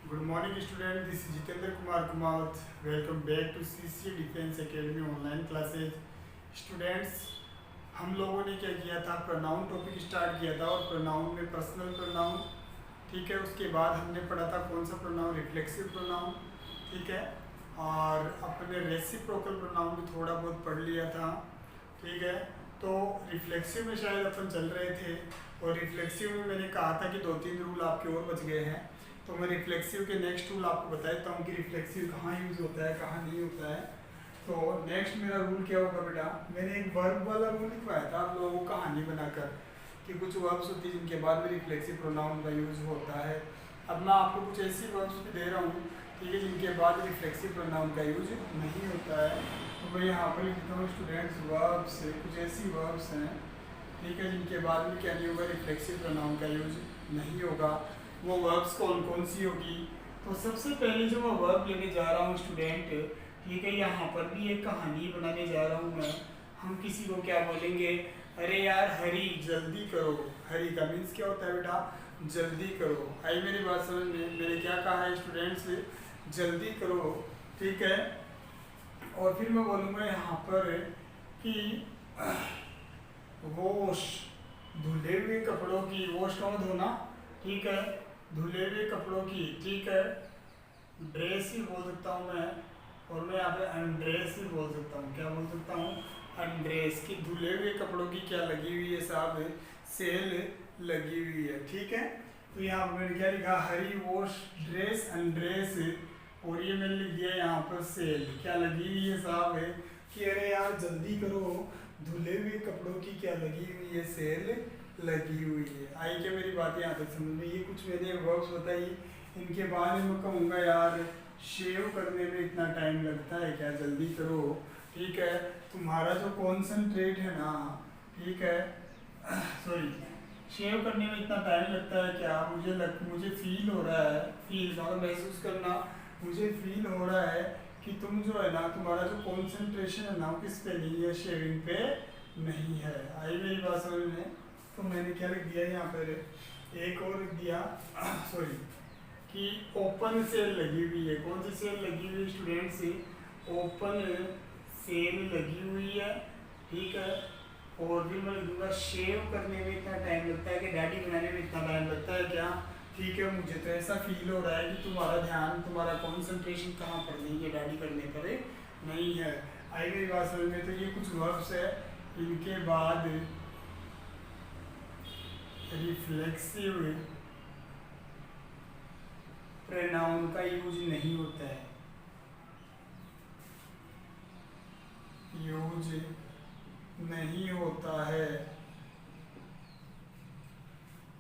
Good morning student, this is Jitendra Kumar Kumawat. Welcome back to CC Defense Academy online classes. Students, हम लोगों ने क्या किया था, प्रोनाउन टॉपिक स्टार्ट किया था और प्रोनाउन में पर्सनल प्रोनाउन, ठीक है। उसके बाद हमने पढ़ा था कौन सा प्रोनाउन, रिफ्लेक्सिव प्रोनाउन, ठीक है। और अपने रेसिप्रोकल प्रोनाउन भी थोड़ा बहुत पढ़ लिया था, ठीक है। तो रिफ्लेक्सिव में शायद अपन चल रहे थे और रिफ्लेक्सिव में मैंने कहा था कि 2-3 रूल आपके और बच गए हैं। तो मैं रिफ्लेक्सिव के नेक्स्ट रूल आपको बता देता हूँ कि रिफ्लेक्सिव कहाँ यूज़ होता है, कहाँ नहीं होता है। तो नेक्स्ट मेरा रूल क्या होगा बेटा, मैंने एक वर्ब वाला रूल लिखवाया था आप लोगों को कहानी बनाकर कि कुछ वर्ब्स होती हैं जिनके बाद में रिफ्लेक्सिव प्रोनाउन का यूज़ होता है। अब मैं आपको कुछ ऐसी वर्ब्स भी दे रहा हूँ, ठीक है, जिनके बाद रिफ्लेक्सिव प्रोनाउन का यूज नहीं होता है। तो मैं यहाँ पर लिखता हूँ स्टूडेंट्स, वर्ब्स कुछ ऐसी वर्ब्स हैं, ठीक है, जिनके बाद में क्या नहीं होगा, रिफ्लेक्सिव प्रोनाउन का यूज नहीं होगा। वो वर्ब्स कौन कौन सी होगी? तो सबसे पहले जो मैं वर्ब लेने जा रहा हूँ स्टूडेंट, ठीक है, यहाँ पर भी एक कहानी बनाने जा रहा हूँ मैं। हम किसी को क्या बोलेंगे, अरे यार हरी जल्दी करो। हरी का मीन्स क्या होता है बेटा, जल्दी करो। आई मेरी बात समझ में? मैंने क्या कहा है स्टूडेंट्स, जल्दी करो, ठीक है। और फिर मैं बोलूँगा यहाँ पर कि वॉश, धुले हुए कपड़ों की, वॉश का धोना, ठीक है, धुले हुए कपड़ों की, ठीक है। ड्रेस ही बोल सकता हूँ मैं, और मैं यहाँ पे अनड्रेस भी बोल सकता हूँ। क्या बोल सकता हूँ? अनड्रेस की, धुले हुए कपड़ों की क्या लगी हुई है साहब, सेल लगी हुई है, ठीक है। तो यहाँ पर मैंने क्या लिखा, हरी वॉश ड्रेस अनड्रेस, और ये मैंने लिख दिया यहाँ पर सेल, क्या लगी हुई है साहब है कि अरे यार जल्दी करो, धुले हुए कपड़ों की क्या लगी हुई है, सेल लगी हुई है। आई क्या मेरी बात यहाँ तक समझ में? ये कुछ मैंने वर्ब्स बताई, इनके बारे में कहूँगा यार शेव करने में इतना टाइम लगता है क्या, जल्दी करो, ठीक है। तुम्हारा जो कॉन्सेंट्रेट है ना, ठीक है, सॉरी, शेव करने में इतना टाइम लगता है क्या, मुझे फील हो रहा है, फील का महसूस करना, मुझे फील हो रहा है कि तुम जो है ना, तुम्हारा जो कॉन्सेंट्रेशन है ना, वो किस पे नहीं है, शेविंग पे नहीं है। आई मेरी बात समझ में? तो मैंने क्या लिख दिया यहाँ पर, एक और लिख दिया सॉरी, कि ओपन सेल लगी हुई है। कौन सी सेल लगी हुई है स्टूडेंट्स? ओपन सेल लगी हुई है, ठीक है। और भी मैं लिखूंगा, शेव करने में इतना टाइम लगता है कि दाढ़ी बनाने में इतना टाइम लगता है क्या, ठीक है। मुझे तो ऐसा फील हो रहा है कि तुम्हारा ध्यान, तुम्हारा कॉन्सेंट्रेशन कहाँ पर नहीं है, दाढ़ी करने पर नहीं है। आई मेरी बात समझ में? तो ये कुछ वर्ब्स है, इनके बाद रिफ्लेक्सिव प्रोनाउन का यूज नहीं होता है, यूज नहीं होता है।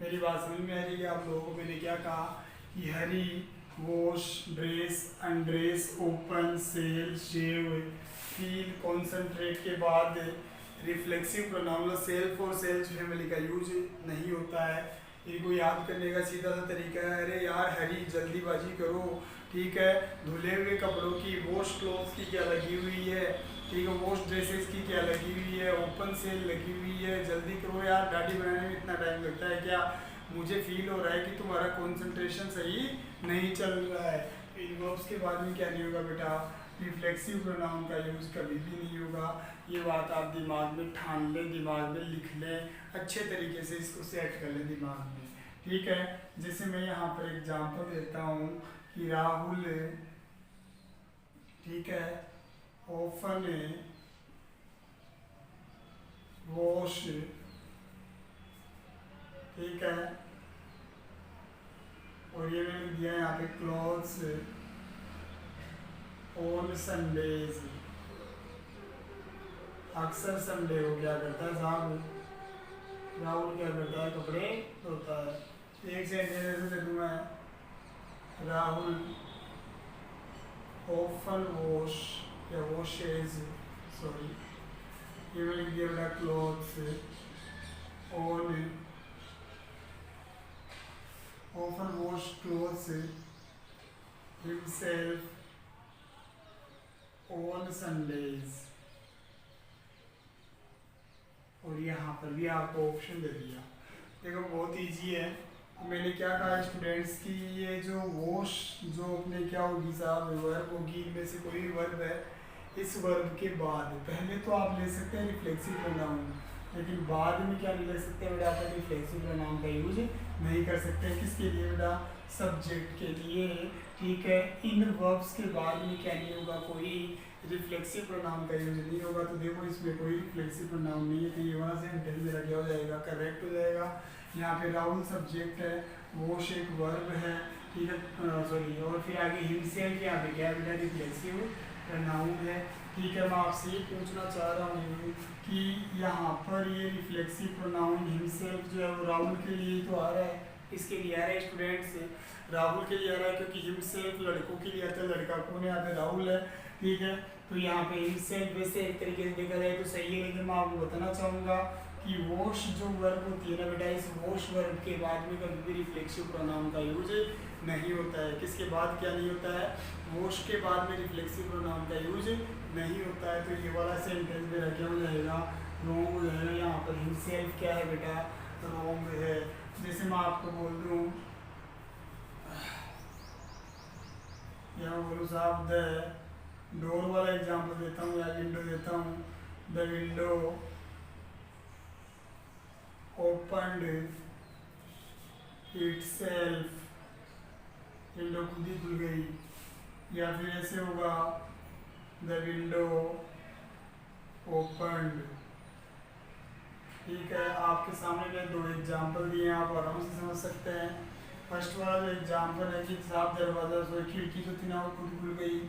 मेरी बात समझ में आ रही है आप लोगों को? मैंने क्या कहा कि hurry wash dress undress open sail shave feel concentrate के बाद रिफ्लेक्सिव प्रोनाउन सेल्फ और सेल्स फैमिली का यूज नहीं होता है। इनको याद करने का सीधा सा तरीका है, अरे यार हरी जल्दीबाजी करो, ठीक है, धुले हुए कपड़ों की, वॉश क्लॉथ्स की क्या लगी हुई है, ठीक है, वॉश ड्रेसेस की क्या लगी हुई है, ओपन सेल लगी हुई है, जल्दी करो यार, दाढ़ी बनाने में इतना टाइम लगता है क्या, मुझे फील हो रहा है कि तुम्हारा कंसंट्रेशन सही नहीं चल रहा है। इन वर्ब्स के बाद में क्या नहीं होगा बेटा, रिफ्लेक्सिव प्रोनाउन का यूज़ कभी भी नहीं होगा। ये बात आप दिमाग में ठान लें, दिमाग में लिख लें, अच्छे तरीके से इसको सेट कर लें दिमाग में, ठीक है। जैसे मैं यहाँ पर एग्जांपल देता हूँ कि राहुल, ठीक है, ऑफन वॉश, ठीक है, और ये मैंने दिया है यहाँ पे क्लॉथ्स ऑन संडेज। अक्सर संडे को क्या करता है साहब, राहुल क्या करता है, कपड़े धोता है। एक सेंटेंस दे दूंगा, राहुल ऑफन वॉश या वॉशेज, सॉरी, ये मैंने लिख दिया बेटा clothes on, often wash clothes himself on Sundays. और यहाँ पर भी आपको ऑप्शन दे दिया। देखो बहुत इजी है, मैंने क्या कहा स्टूडेंट्स की ये जो वॉश जो अपने क्या होगी साहब वर्ब होगी, इनमें से कोई भी वर्ब है, इस वर्ब के बाद पहले तो आप ले सकते हैं रिफ्लेक्सिव प्रोनाउन, लेकिन बाद में क्या नहीं ले सकते बेटा, आप रिफ्लेक्सिव प्रोनाउन का यूज नहीं कर सकते। किसके लिए बेटा, सब्जेक्ट के लिए, ठीक है। इन वर्ब्स के बाद में क्या नहीं होगा, कोई रिफ्लेक्सिव प्रोनाउन का यूज नहीं होगा। तो देखो इसमें कोई रिफ्लेक्सिव प्रोनाउन नहीं है, तो ये वाला सेंटेंस मेरा क्या हो जाएगा, करेक्ट हो जाएगा। यहाँ पे राहुल सब्जेक्ट है, वॉश एक वर्ब है, ठीक है, सॉरी, और फिर आगे हिमसेल्फ यहाँ पे क्या बेटा, रिफ्लेक्सिव प्रोनाउन है, ठीक है। मैं आपसे ये पूछना चाह रहा हूँ कि यहाँ पर ये रिफ्लेक्सिव प्रोनाउन हिमसेल्फ जो है वो राहुल के लिए तो आ रहा है, किसके लिए आ रहा है स्टूडेंट्स, राहुल के लिए आ रहा है, क्योंकि हिमसेल्फ लड़कों के लिए आता है, लड़का कौन है, यहाँ पे राहुल है, ठीक है। तो यहाँ पे हिमसेल्फ वैसे एक तरीके से देखा जाए तो सही है, लेकिन मैं आपको बताना चाहूँगा कि वॉश जो वर्ब होती है ना बेटा, इस वॉश वर्ब के बाद में कभी भी रिफ्लेक्सिव प्रोनाउन का यूज नहीं होता है। किसके बाद क्या नहीं होता है, वॉश के बाद में रिफ्लेक्सिव प्रोनाउन का यूज नहीं होता है। तो ये वाला सेंटेंस मेरा क्या हो जाएगा, रॉन्ग हो जाएगा। यहाँ पर हिमसेल्फ क्या है बेटा, रॉन्ग है। जैसे मैं आपको बोल दूँ, यहाँ बोलूँ साहब द डोर वाला एग्जाम्पल देता हूँ या विंडो देता हूँ, the window opened itself, window खुद ही खुल गई। या फिर ऐसे होगा, द विंडो ओपनड, ठीक है। आपके सामने मैं दो एग्जाम्पल दिए हैं, आप आराम से समझ सकते हैं। फर्स्ट वाला जो एग्जाम्पल है कि साफ दरवाजा, सो खिड़की जो थी ना वो खुद खुल गई।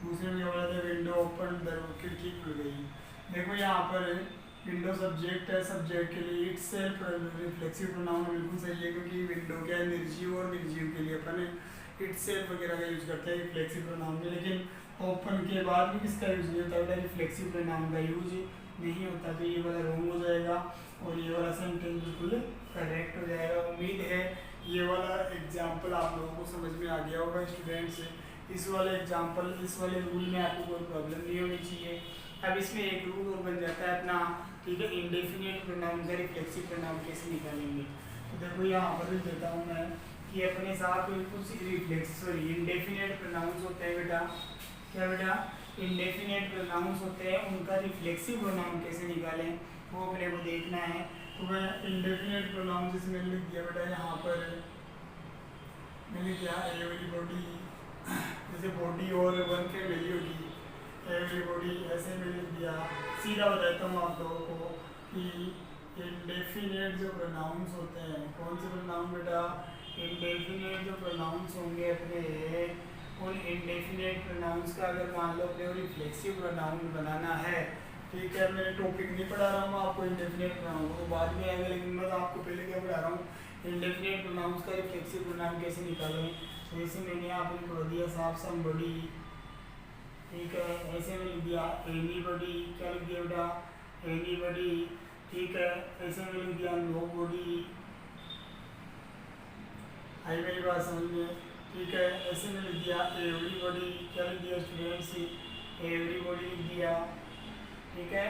दूसरे में क्या बोला था, विंडो ओपन, खिड़की खुल गई। देखो यहाँ पर विंडो सब्जेक्ट है, सब्जेक्ट के लिए इटसेल्फ रिफ्लेक्सिव प्रोनाउन बिल्कुल सही है, क्योंकि विंडो क्या है, निर्जीव, और निर्जीव के लिए अपन इटसेल्फ वगैरह का यूज करते हैं रिफ्लेक्सिव प्रोनाउन में। लेकिन ओपन के बाद भी किसका यूज नहीं होता है, रिफ्लेक्सिव प्रोनाउन का यूज नहीं होता। तो ये वाला रॉन्ग हो जाएगा और ये वाला सेंटेंस बिल्कुल करेक्ट हो जाएगा। उम्मीद है ये वाला एग्जाम्पल आप लोगों को समझ में आ गया होगा स्टूडेंट्स। इस वाले एग्जाम्पल, इस वाले रूल में आपको कोई प्रॉब्लम नहीं होनी चाहिए। अब इसमें एक रूल और बन जाता है अपना, ठीक है, इंडेफिनिट प्रोनाउन का रिफ्लेक्सिव प्रोनाउन कैसे निकालेंगे। तो देखो यहाँ पर भी देता हूँ मैं कि अपने साथ कुछ इंडेफिनिट प्रोनाउंस होते हैं बेटा, क्या बेटा, इंडेफिनिट प्रोनाउंस होते हैं, उनका रिफ्लेक्सिव प्रोनाउन कैसे निकालें वो अपने को देखना है। तो मैं इंडेफिनिट प्रोनाउन जैसे मैंने लिख दिया बेटा, यहाँ पर मैंने क्या, एवरीबॉडी, जैसे बॉडी और वन फैमिली होगी, एवरीबॉडी ऐसे में लिख दिया। सीधा बताता हूँ आप लोगों को कि इंडेफिनिट जो प्रोनाउंस होते हैं, कौन से प्रोनाउन बेटा, इंडेफिनिट जो प्रोनाउंस होंगे अपने, उन इंडेफिनिट प्रोनाउंस का अगर मान लो अपने रिफ्लेक्सिव प्रोनाउन बनाना है, ठीक है। मैंने टॉपिक नहीं पढ़ा रहा हूँ आपको इंडेफिनिट प्रोनाउन को, बाद में आएगा, लेकिन मैं आपको पहले क्या पढ़ा रहा हूँ, इंडेफिनिट प्रोनाउंस का रिफ्लेक्सिव प्रोनाउन कैसे निकालें। तो ऐसे मैंने यहाँ पर पढ़ दिया साफ समबडी, ठीक है, ऐसे में लिख दिया एनीबडी, क्या लिख दिया बेटा, एनीबडी, ठीक है। ऐसे में लिख दिया नोबडी, आई मेरी बात समझ में, ठीक है। ऐसे में लिख दिया एवरीबॉडी, क्या लिख दिया स्टूडेंट्स, एवरीबॉडी लिख दिया, ठीक है।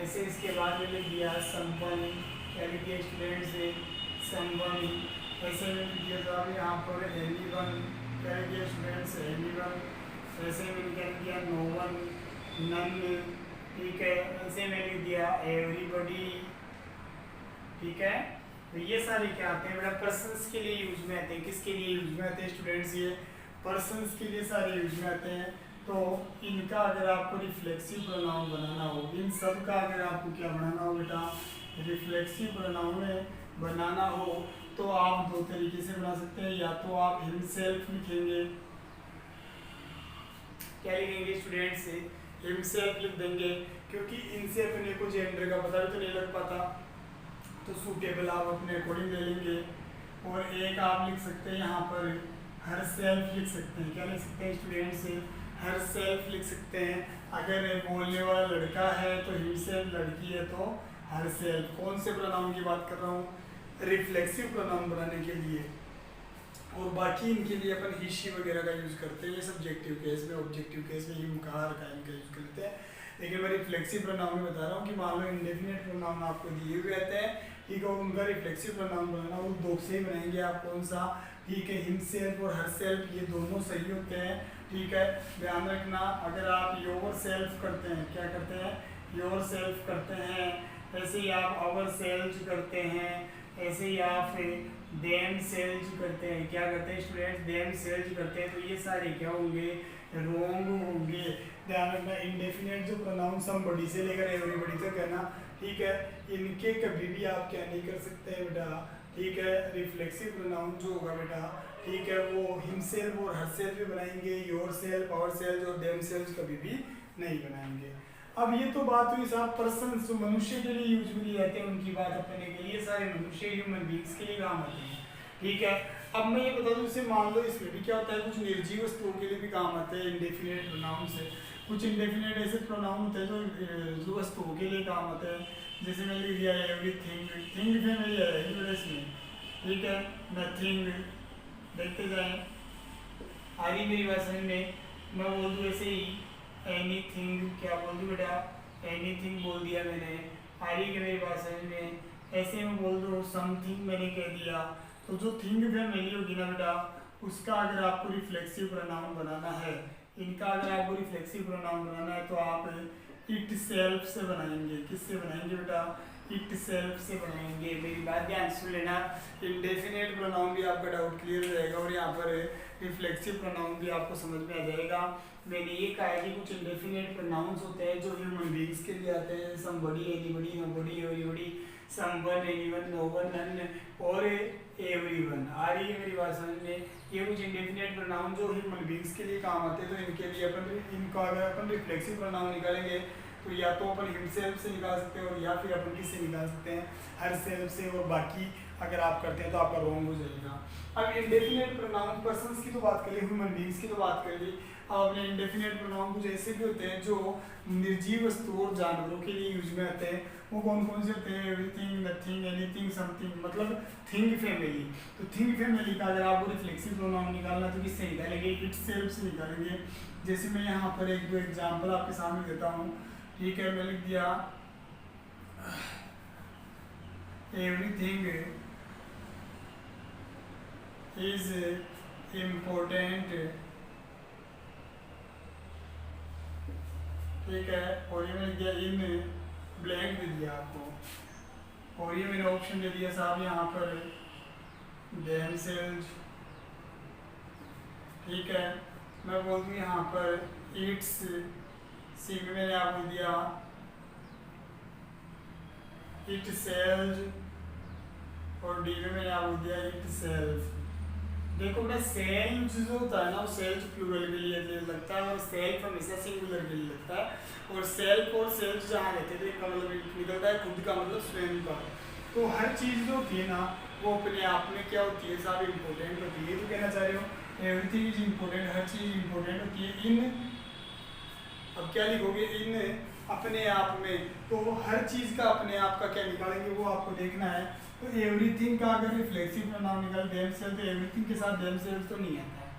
ऐसे इसके बाद में लिख दिया समवन, क्या लिख दिया स्टूडेंट्स, समवन। ऐसे में लिख दिया साहब यहाँ पर एनीवन, क्या लिख दिया स्टूडेंट्स, एनीवन। ऐसे में लिख दिया नो वन, नन, ठीक है। ऐसे में लिख दिया एवरीबॉडी, ठीक है। तो ये सारे क्या आते हैं बेटा, पर्सन्स के लिए यूज में आते हैं। किसके लिए यूज में आते हैं स्टूडेंट्स, ये पर्सन्स के लिए सारे यूज में आते हैं। तो इनका अगर आपको रिफ्लेक्सिव प्रोनाउन बनाना हो, इन सब का अगर आपको क्या बनाना हो बेटा, रिफ्लेक्सिव प्रोनाउन बनाना हो, तो आप दो तरीके से बना सकते हैं। या तो आप हिमसेल्फ लिखेंगे, क्या लिखेंगे स्टूडेंट्स, हिमसेल्फ लिख देंगे, क्योंकि इनसे अपने को जेंडर का पता भी तो नहीं लग पाता, तो सूटेबल आप अपने अकॉर्डिंग ले लेंगे। और एक आप लिख सकते हैं यहाँ पर हर सेल्फ लिख सकते हैं, क्या लिख सकते हैं स्टूडेंट्स, हर सेल्फ लिख सकते हैं। अगर बोलने वाला लड़का है तो हिमसेल्फ, लड़की है तो हर सेल्फ। कौन से प्रोनाउन की बात कर रहा हूँ, रिफ्लेक्सिव प्रोनाउन बनाने के लिए। और बाकी इनके लिए अपन ही शी वगैरह का यूज़ करते हैं, ये सब्जेक्टिव केस में, ऑब्जेक्टिव केस में हिम का, हर का, इनका यूज़ करते हैं। लेकिन मैं रिफ्लेक्सिव प्रोनाउन में बता रहा हूँ कि मान लो इंडेफिनिट प्रोनाउन आपको दिए हुए रहते हैं, ठीक है, और उनका रिफ्लेक्सिव प्रोनाउन बनाना वो दो से ही बनाएंगे आप। कौन सा? ठीक है, हिमसेल्फ और हरसेल्फ, ये दोनों सही होते हैं। ठीक है, ध्यान रखना, अगर आप योर सेल्फ करते हैं, क्या करते हैं? योर सेल्फ करते हैं, ऐसे ही आप आवर सेल्फ करते हैं, ऐसे ही आप देम सेल्फ करते हैं। क्या करते हैं स्टूडेंट्स? देम सेल्फ करते हैं। तो ये सारे क्या होंगे? रोंग होंगे। ध्यान रखना, इंडेफिनेट जो प्रोनाउन समबडी से लेकर एवरीबडी तक है ना, ठीक है, इनके कभी भी आप क्या नहीं कर सकते हैं बेटा। ठीक है, रिफ्लेक्सिव प्रोनाउन जो होगा बेटा, ठीक है, वो हिमसेल्फ और हरसेल्फ भी बनाएंगे, योरसेल्फ, आवरसेल्फ और देमसेल्फ कभी भी नहीं बनाएंगे। अब ये तो बात हुई साहब पर्सन जो मनुष्य के लिए यूजुअली रहते हैं उनकी बात अपने के लिए, सारे मनुष्य ह्यूमन बींग्स के लिए काम आते हैं। ठीक है, अब मैं ये बता दूं, इसे मान लो इसमें भी क्या होता है, कुछ निर्जीव वस्तुओं के लिए भी काम आते हैं इंडेफिनेट प्रोनाउन से। कुछ इंडेफिनेट ऐसे प्रोनाउन होते हैं जो वस्तुओं के लिए काम आते हैं। जैसे मैं लिख दिया एवरीथिंग, थिंग में मेरी है इसमें, ठीक है, नथिंग, देखते जाएं आ रही मेरी बात समझ में। मैं बोल दूँ ऐसे ही एनीथिंग, क्या बोल दूँ बेटा? एनीथिंग बोल दिया मैंने, आ रही है मेरी बात समझ में। ऐसे में बोल दो समथिंग, मैंने कह दिया। तो जो थिंग फैमिली होगी ना बेटा, उसका अगर आपको रिफ्लेक्सिव प्रोनाउन बनाना है, इनका अगर आपको रिफ्लेक्सिव प्रोनाउन बनाना है तो आप इट सेल्फ से बनाएंगे। किससे बनाएंगे बेटा? इट सेल्फ से बनाएंगे। मेरी बात ध्यान सुन लेना, इंडेफिनेट प्रोनाउन भी आपका डाउट क्लियर हो जाएगा और यहाँ पर रिफ्लेक्सिव प्रोनाउन भी आपको समझ में आ जाएगा। मैंने ये कहा है कि कुछ इंडेफिनेट प्रोनाउंस होते हैं जो ह्यूमन बीइंग्स के लिए आते हैं, somebody, anybody, nobody, everybody, someone, anyone, no one, none और एवरीवन। आ रही है मेरी बात समझ में? ये कुछ इंडेफिनेट प्रोनाउन जो ह्यूमन बीइंग्स के लिए काम आते हैं, तो इनके लिए इनका अगर अपन रिफ्लेक्सिव प्रोनाउन निकालेंगे तो या तो अपन हिमसेल्फ से निकाल सकते हैं और या फिर अपन किससे निकाल सकते हैं? हर सेल्फ से। और बाकी अगर आप करते हैं तो आपका रॉन्ग हो जाएगा। अब इंडेफिनेट प्रोनाउन पर्सन्स की तो बात कर ली, ह्यूमन बीइंग्स की तो बात कर ली। अब अपने इंडेफिनेट प्रोनाउन कुछ ऐसे भी होते हैं जो निर्जीव वस्तुओं और जानवरों के लिए यूज में आते हैं। वो कौन कौन से होते हैं? एवरीथिंग, नथिंग, एनीथिंग, समथिंग, मतलब थिंग फैमिली। तो थिंग फैमिली का अगर आपको रिफ्लेक्सिव प्रोनाउन निकालना तो किससे निकालेंगे? इट सेल्फ से निकालेंगे। जैसे मैं यहाँ पर एक दो एग्जाम्पल आपके सामने देता हूँ। ठीक है, मैं लिख दिया एवरीथिंग इज इम्पोर्टेंट, ठीक है, और ये मैंने दिया इन ब्लैंक दे दिया आपको, और ये मैंने ऑप्शन दे दिया साहब यहाँ पर देमसेल्व्स। ठीक है, मैं बोल दूँ यहाँ पर इट्स, सी में मैंने आपको दिया इट सेल्व्स, और डी में मैंने आपको दिया इट सेल्फ। देखो बेटा, सेल्फ जो होता है ना, वो सेल्फ प्लूरल के लिए लगता है और सेल्फ हमेशा सिंगुलर के लिए लगता है। और सेल्फ और सेल्फ जहाँ रहते थे इसका मतलब निकलता है खुद का, मतलब स्वयं का। तो हर चीज़ जो होती है ना वो अपने आप में क्या होती है सारी इम्पोर्टेंट होती है। तो कहना चाह रहे हो everything is important, her cheese important होती है। इन, अब क्या लिखोगे? इन अपने आप में, तो हर चीज़ का अपने आप का क्या निकालेंगे वो आपको देखना है। तो एवरीथिंग का अगर रिफ्लेक्सिव प्रोनाउन निकाल देमसेल्फ, तो एवरीथिंग के साथ देमसेल्फ तो नहीं आता है,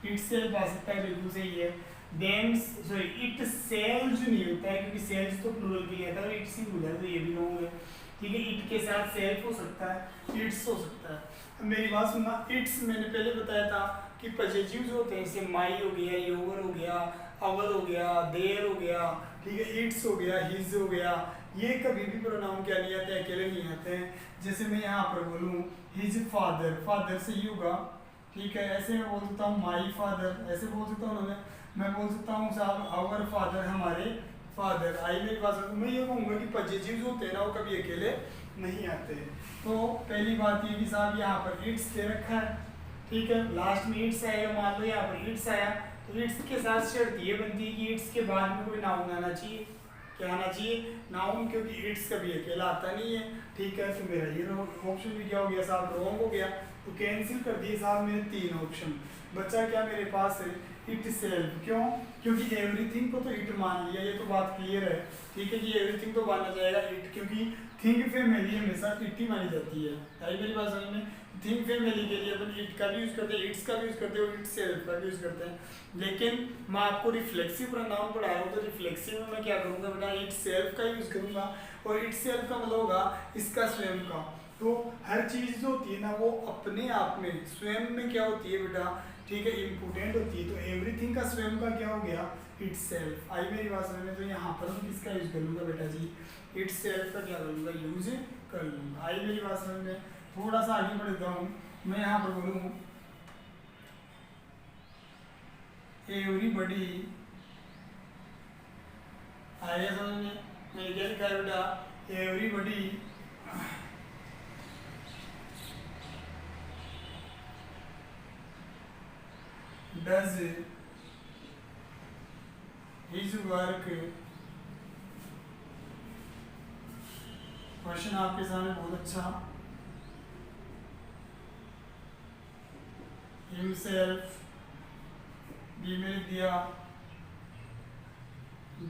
इट सेल्फ आ सकता है, बिल्कुल सही है। इट सेल्फ नहीं होता है क्योंकि सेल्फ तो प्लूरल के लिए आता है और इट सिंगुलर, तो ये भी रॉन्ग है। ठीक है, इट के साथ सेल्फ हो सकता है, इट्स हो सकता है। अब मेरी बात सुनना, इट्स मैंने पहले बताया था कि पॉजिटिव जो होते हैं, जैसे माई हो गया, योवर हो गया, अवर हो गया, देयर हो गया, ठीक है, इट्स हो गया, हिज हो गया, ये कभी भी प्रोनाउन क्या नहीं आते हैं, अकेले नहीं आते हैं। जैसे मैं यहाँ पर बोलूँ हिज फादर, फादर से ही होगा, ठीक है, ऐसे मैं बोल सकता हूँ माई फादर, ऐसे बोल सकता हूँ ना, मैं बोल सकता हूँ साहब आवर फादर, हमारे फादर। आई मेरी बात, मैं ये कहूँगा कि पॉजिटिव जो होते हैं ना वो कभी अकेले नहीं आते। तो पहली बात ये कि साहब यहाँ पर इट्स दे रखा है, ठीक है, लास्ट में इट्स आएगा, मान लो यहाँ पर इट्स आया, तो इट्स के साथ शर्त ये बनती है कि इट्स के बाद में कोई नाउन आना चाहिए। क्या आना चाहिए? नाउन, क्योंकि इट्स कभी अकेला आता नहीं है। ठीक है, तो मेरा ये ऑप्शन भी क्या हो गया साहब? रॉन्ग हो गया। तो कैंसिल कर दिए साहब मेरे तीन ऑप्शन। बचा क्या मेरे पास है? It self. क्यों? क्योंकि एवरीथिंग को तो इट मान लिया, ये तो बात क्लियर है। ठीक है कि एवरीथिंग तो माना जाएगा इट, क्योंकि थिंग फैमिली हमेशा इट ही मानी जाती है। आई मेरी बात समझ में? थिंग फैमिली के लिए अपन इट का भी यूज करते हैं, इट्स का भी यूज करते हैं और इट सेल्फ का भी यूज करते हैं। लेकिन मैं आपको रिफ्लेक्सिव प्रोनाउन पढ़ा रहा हूँ, तो रिफ्लेक्सिव में मैं क्या करूँगा बेटा? इट सेल्फ का यूज करूँगा, और इट सेल्फ का मतलब होगा इसका स्वयं का। तो हर चीज़ जो होती है ना वो अपने आप में स्वयं में क्या होती है बेटा, ठीक है, इम्पोर्टेंट होती है। तो एवरीथिंग का स्वयं का क्या हो गया, इट्स सेल्फ। आई मेरी बात समझ में? तो यहाँ पर मैं किसका यूज कर लूँगा बेटा जी, इट्स सेल्फ का क्या कर लूँगा, यूज कर लूँगा। आई मेरी बात समझ में? थोड़ा सा आगे बढ़ता हूँ, मैं यहाँ पर बोलूँ एवरीबडी, आएगा समझ में? मैंने क्या लिखा है बेटा, everybody does his work. Question आपके सामने बहुत अच्छा, हिमसेल्फ बी में लिख दिया,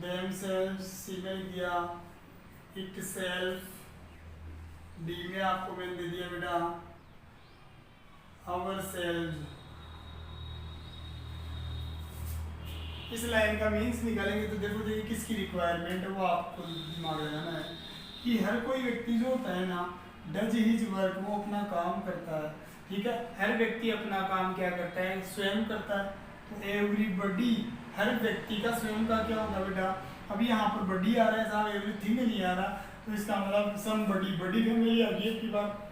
themselves सी में लिख दिया, itself डी में आपको मैंने दे दिया बेटा, ourselves। इस लाइन का मीन्स निकालेंगे तो देखो देखिए किसकी रिक्वायरमेंट है वो आपको दिमाग लगाना है कि हर कोई व्यक्ति जो होता है ना, डज हिज वर्क, वो अपना काम करता है, ठीक है। हर व्यक्ति अपना काम क्या करता है, स्वयं करता है। तो एवरीबडी, हर व्यक्ति का स्वयं का क्या होगा बेटा, अभी यहाँ पर बडी आ रहा है साहब, एवरीथिंग नहीं आ रहा, तो इसका मतलब सम बडी, बड़ी फैमिली आ गई आपकी बात,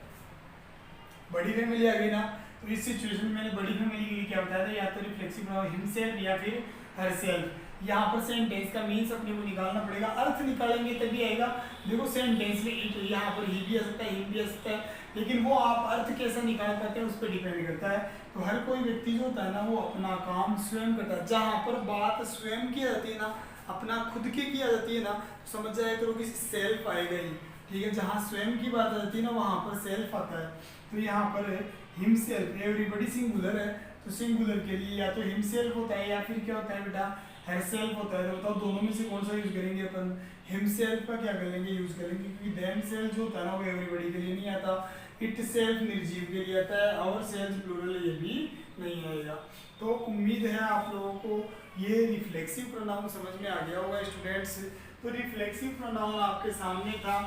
बड़ी फैमिली आ गई ना। तो इस सिचुएशन में मैंने बड़ी फैमिली के लिए क्या बताया था, या तो रिफ्लेक्सिव प्रोनाउन हिमसेल्फ या फिर हरसेल्फ। यहाँ पर सेंटेंस का मीन्स अपने को निकालना पड़ेगा, अर्थ निकालेंगे तभी आएगा। देखो सेंटेंस में इट, यहाँ पर ही भी आ सकता है, हिम भी आ सकता है, लेकिन वो आप अर्थ कैसा निकाल पाते हैं उस पर डिपेंड करता है। तो हर कोई व्यक्ति जो होता है ना वो अपना काम स्वयं करता है। जहाँ पर बात स्वयं की आती है ना, अपना खुद की जाती है ना, तो समझ जाए करो कि सेल्फ आएगा ही, ठीक है। जहाँ स्वयं की बात आती है ना वहाँ पर सेल्फ आता है। तो यहाँ पर हिमसेल्फ, एवरीबडी सिंगुलर है, तो सिंगुलर के लिए या तो हिमसेल्फ होता है या फिर क्या होता है बेटा, हरसेल्फ होता है। तो बताओ दोनों में से कौन सा यूज करेंगे अपन, हिमसेल्फ का क्या करेंगे, यूज करेंगे, क्योंकि देमसेल्फ जो होता है ना वो एवरीबडी के लिए नहीं आता, इटसेल्फ निर्जीव के लिए आता है, आवरसेल्फ प्लूरल ये भी नहीं आएगा। तो उम्मीद है आप लोगों को ये रिफ्लेक्सिव प्रोनाउन समझ में आ गया होगा स्टूडेंट्स। तो रिफ्लेक्सिव प्रोनाउन आपके सामने था।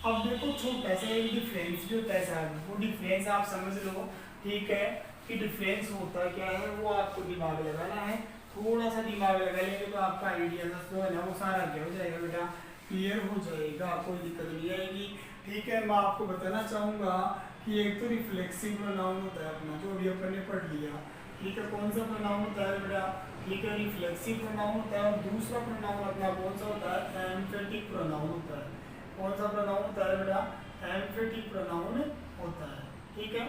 अब देखो छोटा सा एक डिफरेंस भी होता है साहब, वो डिफरेंस आप समझ लो, ठीक है, कि डिफरेंस होता क्या है वो आपको दिमाग लगाना है। थोड़ा सा दिमाग लगा लेंगे तो आपका आइडिया जो है ना वो सारा क्या हो जाएगा बेटा, क्लियर हो जाएगा, कोई दिक्कत नहीं आएगी, ठीक है। मैं आपको बताना चाहूँगा कि एक तो रिफ्लेक्सिव प्रोनाउन होता है अपना, जो अभी अपन ने पढ़ लिया, ठीक है। कौन सा प्रोनाउन होता है बेटा, ठीक है, रिफ्लेक्सिव प्रोनाउन होता है। और दूसरा प्रोनाउन अपना कौन सा होता है, एम्फेटिक प्रोनाउन होता है। कौन सा प्रोनाउन होता है बेटा, एम्फेटिक प्रोनाउन होता है, ठीक है।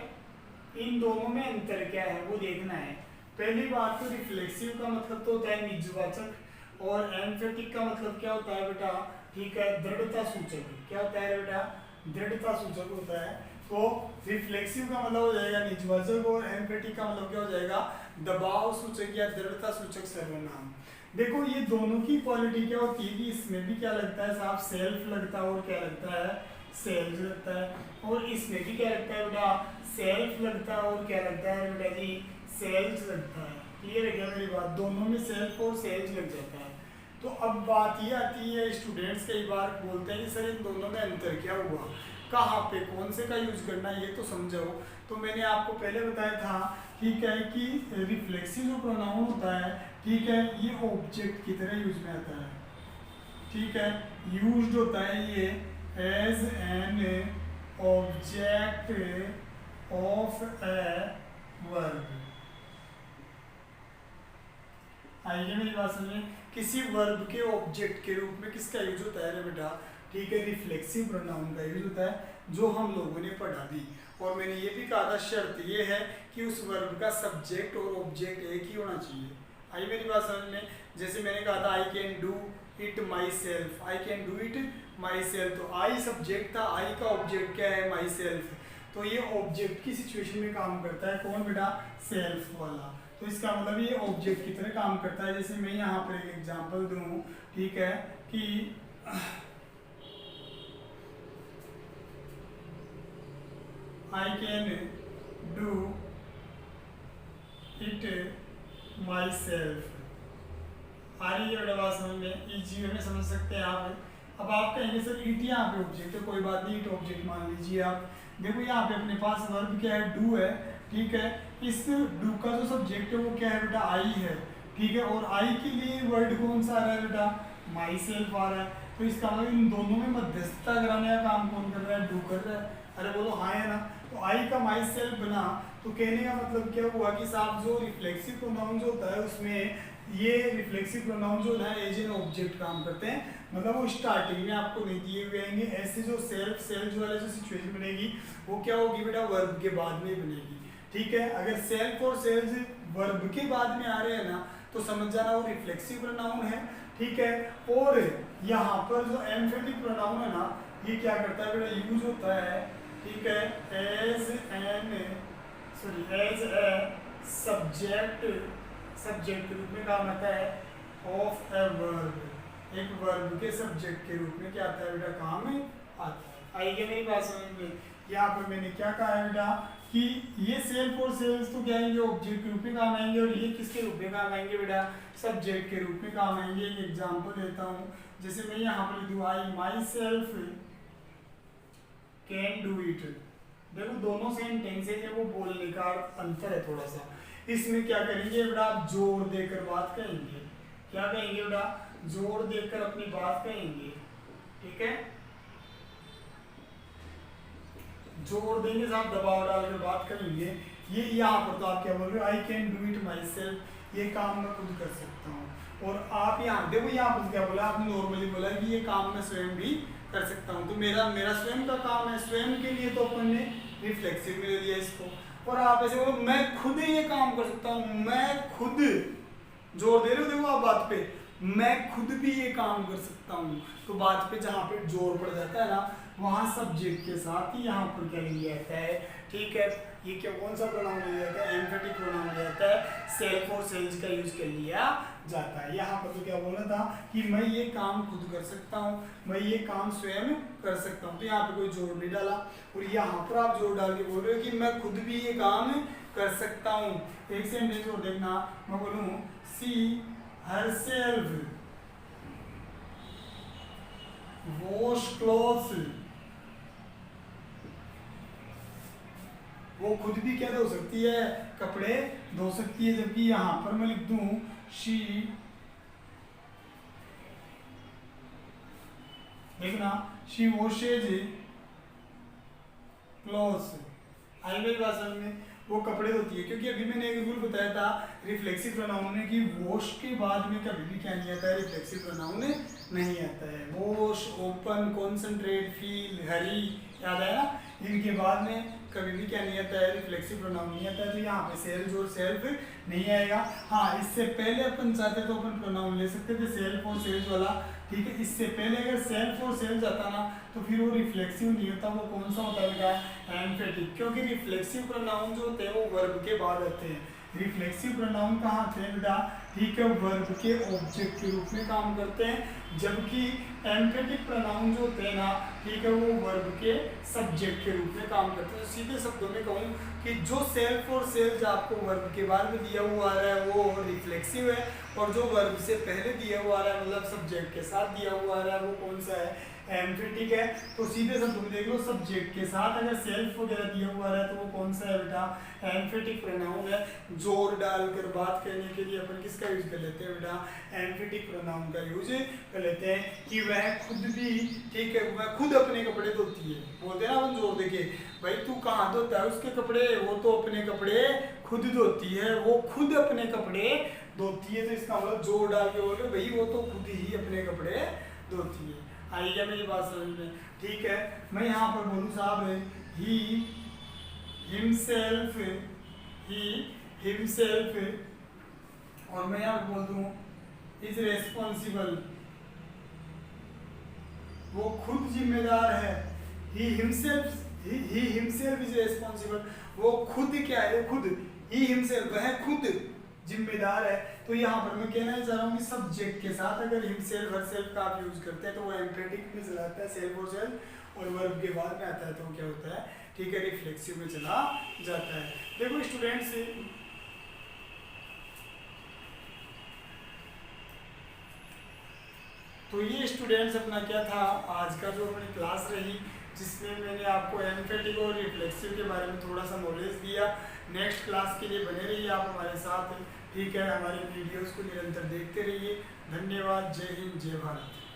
इन दोनों में अंतर क्या है वो देखना है। पहली बात तो रिफ्लेक्सिव का मतलब तो होता है निजवाचक, और एम्फेटिक का मतलब क्या होता है बेटा, ठीक है, दृढ़ता सूचक। क्या होता है बेटा, दृढ़ता सूचक होता है। तो रिफ्लेक्सिव का मतलब हो जाएगा निजवाचक, और एम्फेटिक का मतलब क्या हो जाएगा, दबाव सूचक या दृढ़ता सूचक सर्वनाम। देखो ये दोनों की क्वालिटी क्या होती है कि इसमें भी क्या लगता है साहब, सेल्फ लगता है, और क्या लगता है, सेल्फ लगता है। और इसमें भी क्या लगता है बेटा, सेल्फ लगता है, और क्या लगता है बेटा जी, सेल्फ लगता है। क्लियर है क्या मेरी बात, दोनों में सेल्फ और सेल्फ लग जाता है। तो अब बात ये आती है, स्टूडेंट्स कई बार बोलते हैं कि सर इन दोनों में अंतर क्या हुआ, कहाँ पे कौन से का यूज करना है ये तो समझो। तो मैंने आपको पहले बताया था, ठीक है, कि रिफ्लेक्सिव जो प्रोनाउन होता है, ठीक है, ये ऑब्जेक्ट की तरह यूज में आता है, ठीक है, यूज्ड होता है ये as an object of a verb. आइए मेरी बात समझिए, किसी वर्ब के ऑब्जेक्ट के रूप में किसका यूज होता है रे बेटा, ठीक है, रिफ्लेक्सिव प्रोनाउन का यूज होता है, जो हम लोगों ने पढ़ा भी। और मैंने ये भी कहा था शर्त ये है कि उस वर्ब का सब्जेक्ट और ऑब्जेक्ट एक ही होना चाहिए। आई मेरी बात समझ में, जैसे मैंने कहा था आई can do it my self, I can do it my self, तो आई सब्जेक्ट था, आई का ऑब्जेक्ट क्या है, माई सेल्फ। तो ये ऑब्जेक्ट की सिचुएशन में काम करता है, कौन बेटा, सेल्फ वाला। तो इसका मतलब ये ऑब्जेक्ट की तरह काम करता है। जैसे मैं यहाँ पर एक एग्जांपल दूँ, ठीक है, कि I can do it myself. आ रही है बात समझ में, इजी वे में समझ सकते हैं आप। अब आप कहेंगे सर इट यहाँ पे ऑब्जेक्ट है, कोई बात नहीं, इट ऑब्जेक्ट मान लीजिए आप, देखो यहाँ पे अपने पास वर्ब क्या है, डू है, ठीक है। इस डू का जो सब्जेक्ट है वो क्या है बेटा, आई है, ठीक है। और आई के लिए वर्ड कौन सा आ रहा है बेटा, माई सेल्फ आ रहा है। तो इसका मतलब इन दोनों में मध्यस्थता कराने का काम कौन कर रहा है, डू कर रहा है। अरे बोलो हाँ है ना। तो आई का माई सेल्फ बना, तो कहने का मतलब क्या हुआ कि साहब जो रिफ्लेक्सिव प्रोनाउन जो होता है उसमें ये रिफ्लेक्सिव प्रोनाउन जो है एज एन ऑब्जेक्ट काम करते हैं। मतलब वो स्टार्टिंग में आपको नहीं दिए हुए आएंगे, ऐसे जो सेल्फ सेल्फ वाले जो सिचुएशन बनेगी वो क्या होगी बेटा, वर्ब के बाद में बनेगी, ठीक है। अगर सेल्फ और सेल्स वर्ब के बाद में आ रहे हैं ना तो समझ जाना वो रिफ्लेक्सिव प्रोनाउन है, ठीक है। और यहाँ पर जो एम्फेटिक प्रोनाउन है ना ये क्या करता है बेटा, यूज होता है, ठीक है, एज ए सब्जेक्ट, सब्जेक्ट के रूप में काम आता है ऑफ ए वर्ब, एक वर्ब के सब्जेक्ट के रूप में क्या आता है बेटा, काम आता है। आइए मेरी बात समझ में। यहाँ पर मैंने क्या कहा है बेटा कि ये सेल्फ और सेल्स तो क्या आएंगे, ऑब्जेक्ट के रूप में काम आएंगे, और ये किसके रूप में काम आएंगे बेटा, सब्जेक्ट के रूप में काम आएंगे। एक एग्जांपल देता हूँ, जैसे मैं यहाँ पर लिख दूँ I myself can do it. देखो दोनों सेंटेंसेज है, वो बोलने का अंतर है थोड़ा सा। इसमें क्या करेंगे बेटा, आप जोर देकर बात कहेंगे। क्या कहेंगे बेटा, जोर देकर अपनी बात कहेंगे, ठीक है। जोर देंगे साहब, दबाव डालकर बात करेंगे। ये यहाँ पर तो आप क्या बोल रहे हो, आई can do it my self, ये काम मैं खुद कर सकता हूँ। और आप यहाँ देखो, यहाँ पर क्या बोला आपने, नॉर्मली बोला कि ये काम मैं स्वयं भी कर सकता हूँ। तो मेरा स्वयं का काम है, स्वयं के लिए तो अपन ने रिफ्लेक्सिव में ले लिया इसको। और आप ऐसे बोलो मैं खुद ये काम कर सकता हूँ, मैं खुद, जोर दे रहे हो देखो आप बात पे, मैं खुद भी ये काम कर सकता हूँ। तो बात पे जहाँ पे जोर पड़ जाता है ना वहाँ सब्जेक्ट के साथ ही यहाँ पर क्या लिया जाता है, ठीक है। ये क्या कौन सा प्रोनाउन लिया जाता है, एम्फेटिक प्रोनाउन लिया जाता है, सेल्फ और सेल्स का यूज कर लिया जाता है। यहाँ पर तो क्या बोला था कि मैं ये काम खुद कर सकता हूँ, मैं ये काम स्वयं कर सकता हूँ। तो यहाँ पे कोई जोर नहीं डाला, और यहाँ पर आप जोर डाल के बोल रहे हो कि मैं खुद भी ये काम कर सकता हूँ। एक सेंटेंस और देखना, मैं बोलूँ सी herself wash clothes, वो खुद भी क्या धो सकती है, कपड़े धो सकती है। जबकि यहाँ पर मैं लिख दूं शी, देखना शी वॉशेज क्लॉथ्स। आई मेरी बात समझ में, वो कपड़े धोती है। क्योंकि अभी मैंने एक रूल बताया था रिफ्लेक्सिव प्रोनाउन में कि वॉश के बाद में कभी भी क्या नहीं आता है, रिफ्लेक्सिव प्रोनाउन नहीं आता है। वॉश, ओपन, कॉन्सेंट्रेट, फील, हरी, याद आया ना, इनके बाद में कभी भी क्या नहीं आता है, रिफ्लेक्सिव प्रोनाउन नहीं आता है। तो यहाँ पे सेल्फ और सेल्फ नहीं आएगा। हाँ, इससे पहले अपन चाहते तो अपन प्रोनाउन ले सकते थे सेल्फ और सेल्स वाला, ठीक है। इससे पहले अगर सेल्फ और सेल्स आता ना तो फिर वो रिफ्लेक्सिव नहीं होता, वो कौन सा होता है, एम्फेटिक। क्योंकि रिफ्लेक्सिव प्रोनाउन जो होते हैं वो वर्ब के बाद आते हैं। रिफ्लेक्सिव प्रोनाउन कहाँ आते हैं बेटा, ठीक है, वर्ब के ऑब्जेक्ट के रूप में काम करते हैं। जबकि एम्फेटिक प्रोनाउन जो होते हैं ना, ठीक है, वो वर्ब के सब्जेक्ट के रूप में काम करते हैं। तो सीधे शब्दों में कहूँ कि जो सेल्फ और सेल्स आपको वर्ब के बाद में दिया हुआ आ रहा है वो रिफ्लेक्सिव है, और जो वर्ब से पहले दिया हुआ आ रहा है मतलब सब्जेक्ट के साथ दिया हुआ आ रहा है वो कौन सा है, एम्फेटिक है। तो सीधे शब्दों में देख लो, सब्जेक्ट के साथ अगर सेल्फ वगैरह दिया हुआ है तो वो कौन सा है बेटा, एम्फेटिक प्रोनाउन है। जोर डालकर बात करने के लिए अपन किसका यूज कर लेते हैं बेटा, एम्फेटिक प्रोनाउन का यूज कर लेते हैं। कि वह खुद भी, ठीक है, वह खुद अपने कपड़े धोती है। बोलते हैं ना अपन जोर देके, भाई तू कहाँ धोता है उसके कपड़े, वो तो अपने कपड़े खुद धोती है, वो खुद अपने कपड़े धोती है। तो इसका मतलब जोर डाल के बोल रहे भाई वो तो खुद ही अपने कपड़े धोती है। आई क्या मेरी बात समझ में, ठीक है। मैं यहाँ पर बोलूँ साहब ही हिमसेल्फ, और मैं यहाँ बोल दूँ इज रेस्पॉन्सिबल, वो खुद जिम्मेदार है। ही हिमसेल्फ इज रेस्पॉन्सिबल, वो खुद क्या है, खुद ही हिमसेल्फ, वह खुद जिम्मेदार है। तो यहाँ पर मैं कहना चाह रहा हूँ कि सब्जेक्ट के साथ अगर हिमसेल्फ हरसेल्फ का आप यूज करते हैं तो वो एम्फेटिक में चला जाता है, सेल्फ और सेल्फ, और वर्ब के बाद में आता है तो क्या होता है, ठीक है, रिफ्लेक्सिव में चला जाता है। देखो स्टूडेंट्स, तो ये स्टूडेंट्स अपना क्या था, आज का जो अपनी क्लास रही जिसमें मैंने आपको एम्फेटिक और रिफ्लेक्सिव के बारे में थोड़ा सा नॉलेज दिया। नेक्स्ट क्लास के लिए बने रहिए आप हमारे साथ, ठीक है। हमारे वीडियोस को निरंतर देखते रहिए। धन्यवाद। जय हिंद, जय भारत।